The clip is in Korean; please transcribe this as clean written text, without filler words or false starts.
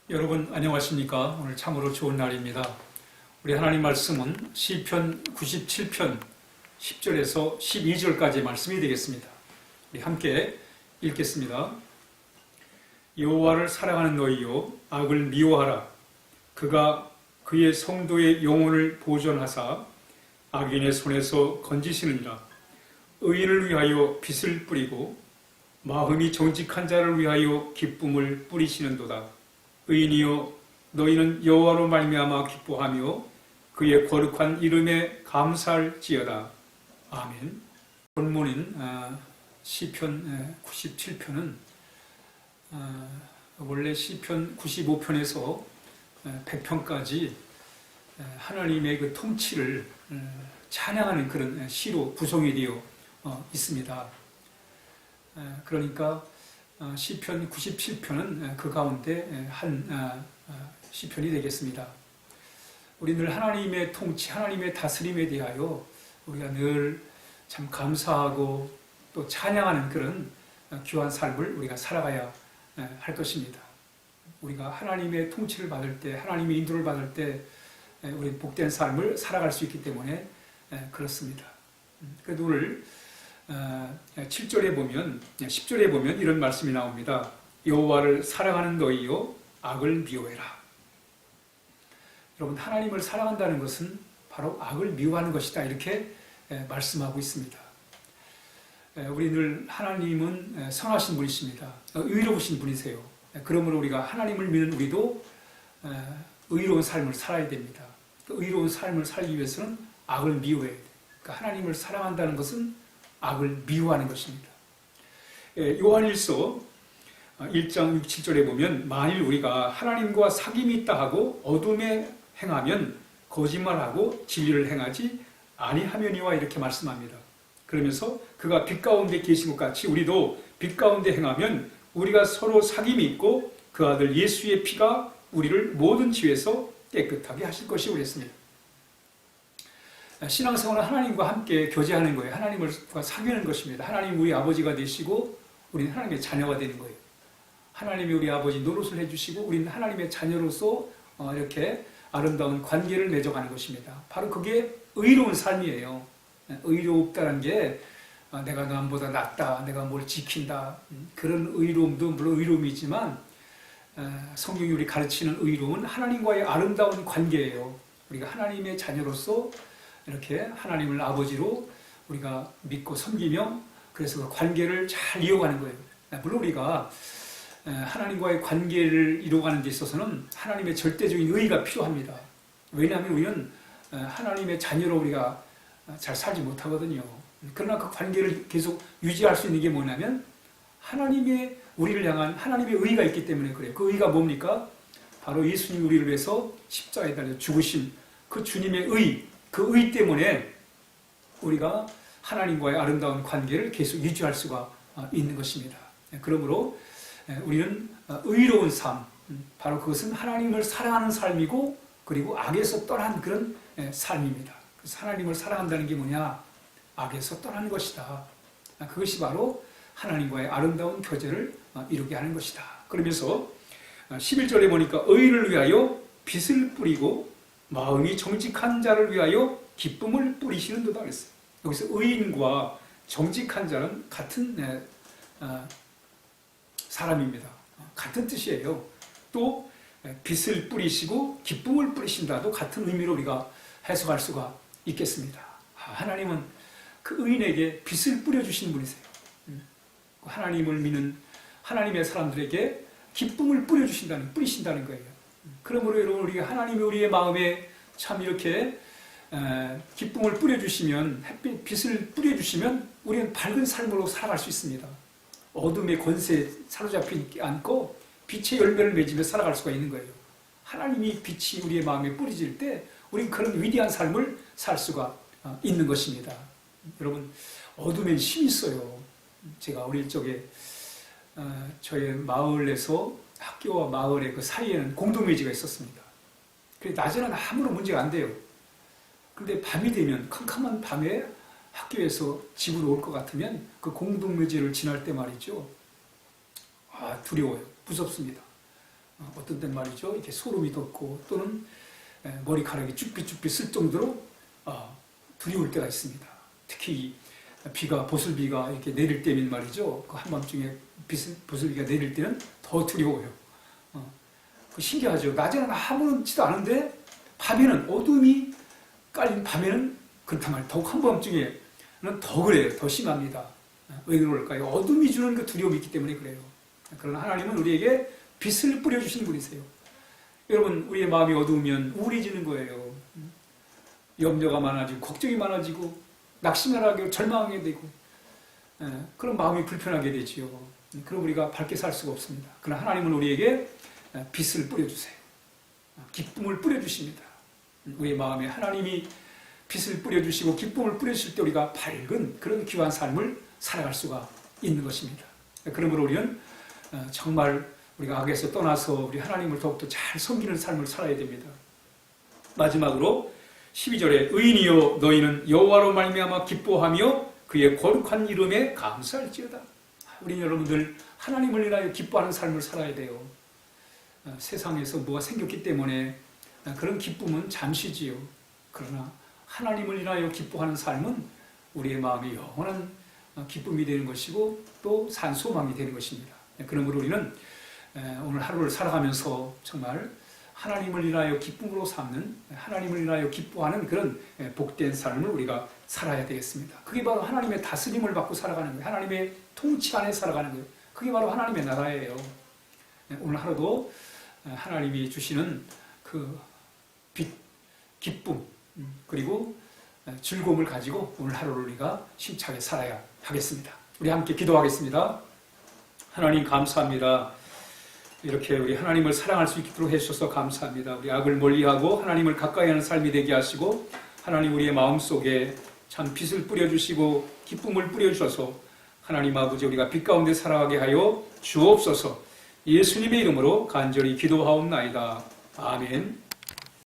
여러분 안녕하십니까? 오늘 참으로 좋은 날입니다. 우리 하나님 말씀은 시편 97편 10절에서 12절까지의 말씀이 되겠습니다. 우리 함께 읽겠습니다. 여호와를 사랑하는 너희요 악을 미워하라. 그가 그의 성도의 영혼을 보존하사 악인의 손에서 건지시느니라. 의인을 위하여 빛을 뿌리고 마음이 정직한 자를 위하여 기쁨을 뿌리시는도다. 의인이여 너희는 여호와로 말미암아 기뻐하며 그의 거룩한 이름에 감사할지어다. 아멘. 본문인 시편 97편은 원래 시편 95편에서 100편까지 하나님의 그 통치를 찬양하는 그런 시로 구성이 되어 있습니다. 그러니까 시편 97편은 그 가운데 한 시편이 되겠습니다. 우리 늘 하나님의 통치, 하나님의 다스림에 대하여 우리가 늘 참 감사하고 또 찬양하는 그런 귀한 삶을 우리가 살아가야 할 것입니다. 우리가 하나님의 통치를 받을 때, 하나님의 인도를 받을 때 우리 복된 삶을 살아갈 수 있기 때문에 그렇습니다. 그래도 오늘 7절에 보면, 10절에 보면 이런 말씀이 나옵니다. 여호와를 사랑하는 너희요 악을 미워해라. 여러분, 하나님을 사랑한다는 것은 바로 악을 미워하는 것이다, 이렇게 말씀하고 있습니다. 우리 늘 하나님은 선하신 분이십니다. 의로우신 분이세요. 그러므로 우리가 하나님을 믿는 우리도 의로운 삶을 살아야 됩니다. 의로운 삶을 살기 위해서는 악을 미워해야 돼요. 그러니까 하나님을 사랑한다는 것은 악을 미워하는 것입니다. 요한일서 1장 6, 7절에 보면 만일 우리가 하나님과 사귐이 있다 하고 어둠에 행하면 거짓말하고 진리를 행하지 아니하면이와 이렇게 말씀합니다. 그러면서 그가 빛 가운데 계신 것 같이 우리도 빛 가운데 행하면 우리가 서로 사귐이 있고 그 아들 예수의 피가 우리를 모든 죄에서 깨끗하게 하실 것이고 그랬습니다. 신앙생활은 하나님과 함께 교제하는 거예요. 하나님과 사귀는 것입니다. 하나님 우리 아버지가 되시고 우리는 하나님의 자녀가 되는 거예요. 하나님이 우리 아버지 노릇을 해주시고 우리는 하나님의 자녀로서 이렇게 아름다운 관계를 맺어가는 것입니다. 바로 그게 의로운 삶이에요. 의롭다는 게 내가 남보다 낫다, 내가 뭘 지킨다, 그런 의로움도 물론 의로움이지만 성경이 우리 가르치는 의로움은 하나님과의 아름다운 관계예요. 우리가 하나님의 자녀로서 이렇게 하나님을 아버지로 우리가 믿고 섬기며 그래서 그 관계를 잘 이어가는 거예요. 물론 우리가 하나님과의 관계를 이루어가는 데 있어서는 하나님의 절대적인 의의가 필요합니다. 왜냐하면 우리는 하나님의 자녀로 우리가 잘 살지 못하거든요. 그러나 그 관계를 계속 유지할 수 있는 게 뭐냐면 하나님의 우리를 향한 하나님의 의의가 있기 때문에 그래요. 그 의의가 뭡니까? 바로 예수님이 우리를 위해서 십자가에 달려 죽으신 그 주님의 의, 그 의 때문에 우리가 하나님과의 아름다운 관계를 계속 유지할 수가 있는 것입니다. 그러므로 우리는 의로운 삶, 바로 그것은 하나님을 사랑하는 삶이고 그리고 악에서 떠난 그런 삶입니다. 그래서 하나님을 사랑한다는 게 뭐냐? 악에서 떠나는 것이다. 그것이 바로 하나님과의 아름다운 교제를 이루게 하는 것이다. 그러면서 11절에 보니까 의인을 위하여 빛을 뿌리고 마음이 정직한 자를 위하여 기쁨을 뿌리시는도다 그랬어요. 여기서 의인과 정직한 자는 같은 사람입니다. 같은 뜻이에요. 또 빛을 뿌리시고 기쁨을 뿌리신다도 같은 의미로 우리가 해석할 수가 있겠습니다. 하나님은 그 의인에게 빛을 뿌려주신 분이세요. 하나님을 믿는 하나님의 사람들에게 기쁨을 뿌리신다는 거예요. 그러므로 여러분 우리가 하나님이 우리의 마음에 참 이렇게 기쁨을 뿌려주시면 햇빛, 빛을 뿌려주시면 우리는 밝은 삶으로 살아갈 수 있습니다. 어둠의 권세에 사로잡히지 않고 빛의 열매를 맺으며 살아갈 수가 있는 거예요. 하나님이 빛이 우리의 마음에 뿌려질 때 우리는 그런 위대한 삶을 살 수가 있는 것입니다. 여러분 어둠엔 힘이 있어요. 제가 어릴 적에 저희 마을에서 학교와 마을의 그 사이에는 공동묘지가 있었습니다. 낮에는 아무런 문제가 안 돼요. 그런데 밤이 되면 캄캄한 밤에 학교에서 집으로 올 것 같으면 그 공동묘지를 지날 때 말이죠. 두려워요. 무섭습니다. 어떤 때는 말이죠. 이렇게 소름이 돋고 또는 머리카락이 쭈삣쭈삣 쓸 정도로 두려울 때가 있습니다. 특히 비가 보슬비가 이렇게 내릴 때면 말이죠. 그 한밤중에 보슬비가 내릴 때는 더 두려워요. 그 신기하죠. 낮에는 아무렇지도 않은데 밤에는 어둠이 깔린 밤에는 그렇단 말이에요. 더욱 한밤중에는 더 그래요. 더 심합니다. 왜 그럴까요? 어둠이 주는 그 두려움이 있기 때문에 그래요. 그러나 하나님은 우리에게 빛을 뿌려주시는 분이세요. 여러분, 우리의 마음이 어두우면 우울해지는 거예요. 염려가 많아지고 걱정이 많아지고 낙심을 하게 절망하게 되고 그런 마음이 불편하게 되지요. 그럼 우리가 밝게 살 수가 없습니다. 그러나 하나님은 우리에게 빛을 뿌려주세요. 기쁨을 뿌려주십니다. 우리의 마음에 하나님이 빛을 뿌려주시고 기쁨을 뿌려주실 때 우리가 밝은 그런 귀한 삶을 살아갈 수가 있는 것입니다. 그러므로 우리는 정말 우리가 악에서 떠나서 우리 하나님을 더욱더 잘 섬기는 삶을 살아야 됩니다. 마지막으로 12절에 의인이여 너희는 여호와로 말미암아 기뻐하며 그의 거룩한 이름에 감사할지어다. 우리 여러분들 하나님을 인하여 기뻐하는 삶을 살아야 돼요. 세상에서 뭐가 생겼기 때문에 그런 기쁨은 잠시지요. 그러나 하나님을 인하여 기뻐하는 삶은 우리의 마음이 영원한 기쁨이 되는 것이고 또 산소망이 되는 것입니다. 그러므로 우리는 오늘 하루를 살아가면서 정말 하나님을 인하여 기쁨으로 삼는, 하나님을 인하여 기뻐하는 그런 복된 삶을 우리가 살아야 되겠습니다. 그게 바로 하나님의 다스림을 받고 살아가는 거예요. 하나님의 통치 안에 살아가는 거예요. 그게 바로 하나님의 나라예요. 오늘 하루도 하나님이 주시는 그 빛, 기쁨, 그리고 즐거움을 가지고 오늘 하루를 우리가 힘차게 살아야 하겠습니다. 우리 함께 기도하겠습니다. 하나님 감사합니다. 이렇게 우리 하나님을 사랑할 수 있도록 해주셔서 감사합니다. 우리 악을 멀리하고 하나님을 가까이 하는 삶이 되게 하시고 하나님 우리의 마음속에 참 빛을 뿌려주시고 기쁨을 뿌려주셔서 하나님 아버지 우리가 빛 가운데 살아가게 하여 주옵소서. 예수님의 이름으로 간절히 기도하옵나이다. 아멘.